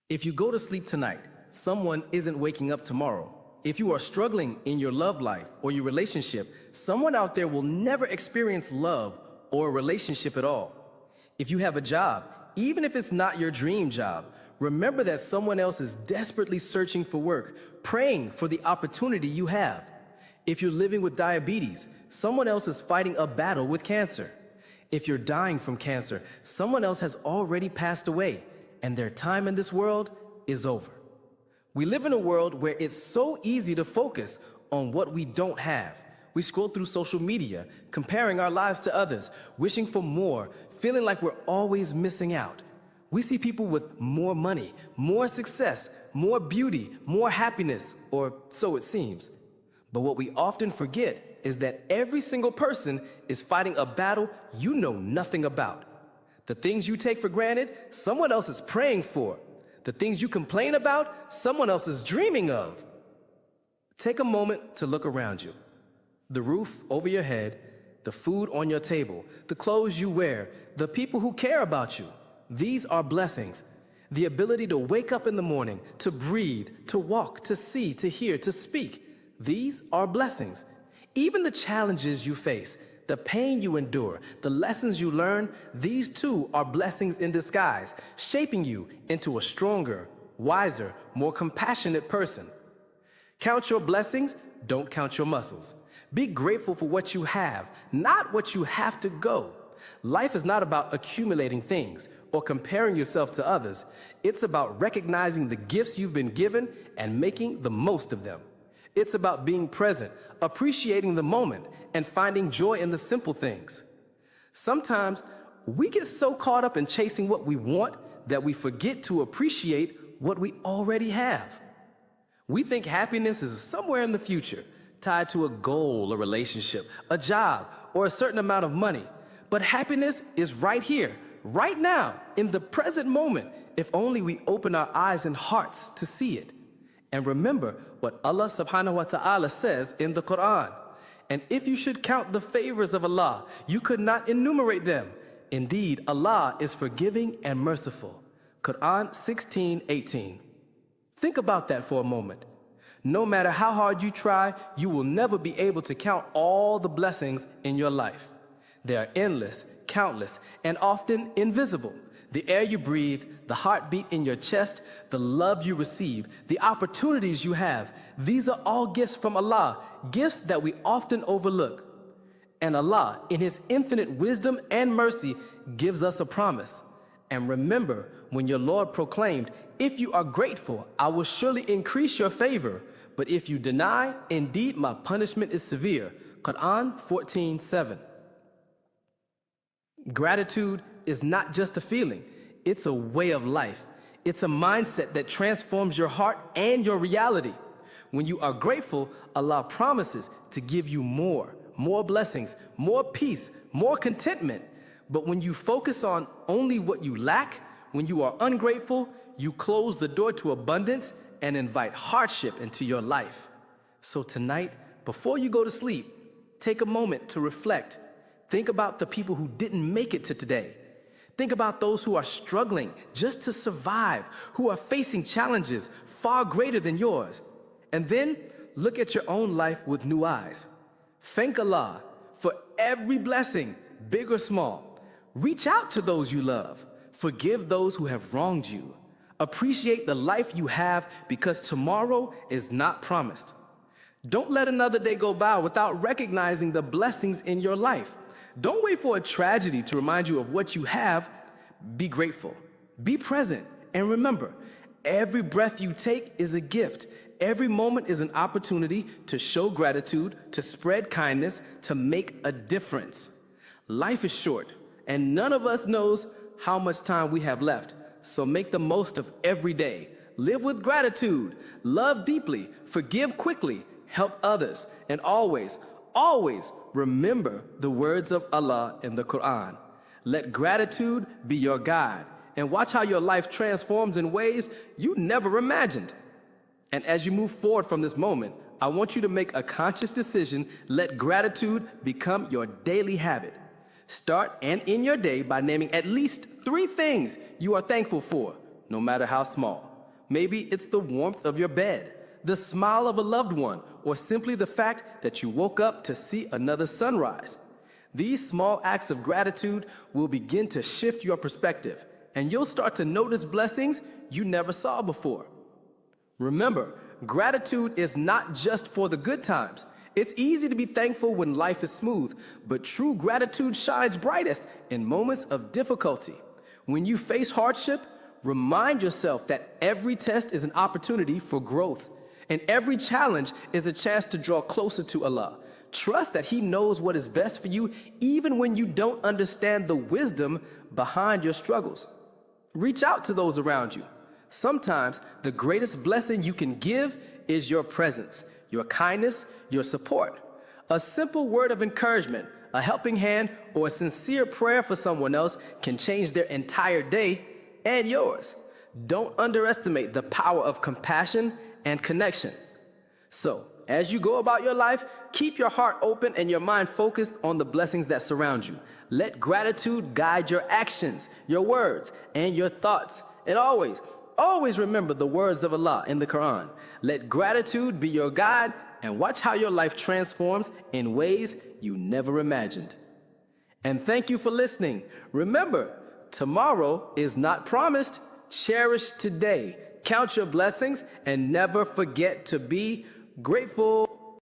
If you go to sleep tonight, someone isn't waking up tomorrow. If you are struggling in your love life or your relationship, someone out there will never experience love or a relationship at all. If you have a job, even if it's not your dream job, remember that someone else is desperately searching for work, praying for the opportunity you have. If you're living with diabetes, someone else is fighting a battle with cancer. If you're dying from cancer, someone else has already passed away, and their time in this world is over. We live in a world where it's so easy to focus on what we don't have. We scroll through social media, comparing our lives to others, wishing for more, feeling like we're always missing out. We see people with more money, more success, more beauty, more happiness, or so it seems. But what we often forget is that every single person is fighting a battle you know nothing about. The things you take for granted, someone else is praying for. The things you complain about, someone else is dreaming of. Take a moment to look around you. The roof over your head, the food on your table, the clothes you wear, the people who care about you. These are blessings. The ability to wake up in the morning, to breathe, to walk, to see, to hear, to speak. These are blessings. Even the challenges you face, the pain you endure, the lessons you learn, these too are blessings in disguise, shaping you into a stronger, wiser, more compassionate person. Count your blessings, don't count your muscles. Be grateful for what you have, not what you have to go. Life is not about accumulating things or comparing yourself to others. It's about recognizing the gifts you've been given and making the most of them. It's about being present, appreciating the moment, and finding joy in the simple things. Sometimes we get so caught up in chasing what we want that we forget to appreciate what we already have. We think happiness is somewhere in the future, tied to a goal, a relationship, a job, or a certain amount of money. But happiness is right here, right now, in the present moment, if only we open our eyes and hearts to see it. And remember what Allah subhanahu wa ta'ala says in the Quran. And if you should count the favors of Allah, you could not enumerate them. Indeed, Allah is forgiving and merciful. Quran 16:18. Think about that for a moment. No matter how hard you try, you will never be able to count all the blessings in your life. They are endless, countless, and often invisible. The air you breathe, the heartbeat in your chest, the love you receive, the opportunities you have, these are all gifts from Allah, gifts that we often overlook. And Allah, in His infinite wisdom and mercy, gives us a promise. And remember when your Lord proclaimed, "If you are grateful, I will surely increase your favor. But if you deny, indeed my punishment is severe." Quran 14:7. Gratitude is not just a feeling, it's a way of life. It's a mindset that transforms your heart and your reality. When you are grateful, Allah promises to give you more blessings, more peace, more contentment. But when you focus on only what you lack, when you are ungrateful, you close the door to abundance and invite hardship into your life. So tonight, before you go to sleep, take a moment to reflect. Think about the people who didn't make it to today. Think about those who are struggling just to survive, who are facing challenges far greater than yours. And then look at your own life with new eyes. Thank Allah for every blessing, big or small. Reach out to those you love. Forgive those who have wronged you. Appreciate the life you have because tomorrow is not promised. Don't let another day go by without recognizing the blessings in your life. Don't wait for a tragedy to remind you of what you have. Be grateful. Be present. And remember, every breath you take is a gift. Every moment is an opportunity to show gratitude, to spread kindness, to make a difference. Life is short, and none of us knows how much time we have left. So make the most of every day. Live with gratitude. Love deeply. Forgive quickly. Help others. And always remember the words of Allah in the Quran. Let gratitude be your guide, and watch how your life transforms in ways you never imagined. And as you move forward from this moment, I want you to make a conscious decision. Let gratitude become your daily habit. Start and end your day by naming at least 3 things you are thankful for, no matter how small. Maybe it's the warmth of your bed, the smile of a loved one, or simply the fact that you woke up to see another sunrise. These small acts of gratitude will begin to shift your perspective, and you'll start to notice blessings you never saw before. Remember, gratitude is not just for the good times. It's easy to be thankful when life is smooth, but true gratitude shines brightest in moments of difficulty. When you face hardship, remind yourself that every test is an opportunity for growth, and every challenge is a chance to draw closer to Allah. Trust that He knows what is best for you, even when you don't understand the wisdom behind your struggles. Reach out to those around you. Sometimes the greatest blessing you can give is your presence, your kindness, your support. A simple word of encouragement, a helping hand, or a sincere prayer for someone else can change their entire day and yours. Don't underestimate the power of compassion and connection. So, as you go about your life, keep your heart open and your mind focused on the blessings that surround you. Let gratitude guide your actions, your words, and your thoughts. And always remember the words of Allah in the Quran. Let gratitude be your guide, and watch how your life transforms in ways you never imagined. And thank you for listening. Remember, tomorrow is not promised. Cherish today, count your blessings, and never forget to be grateful.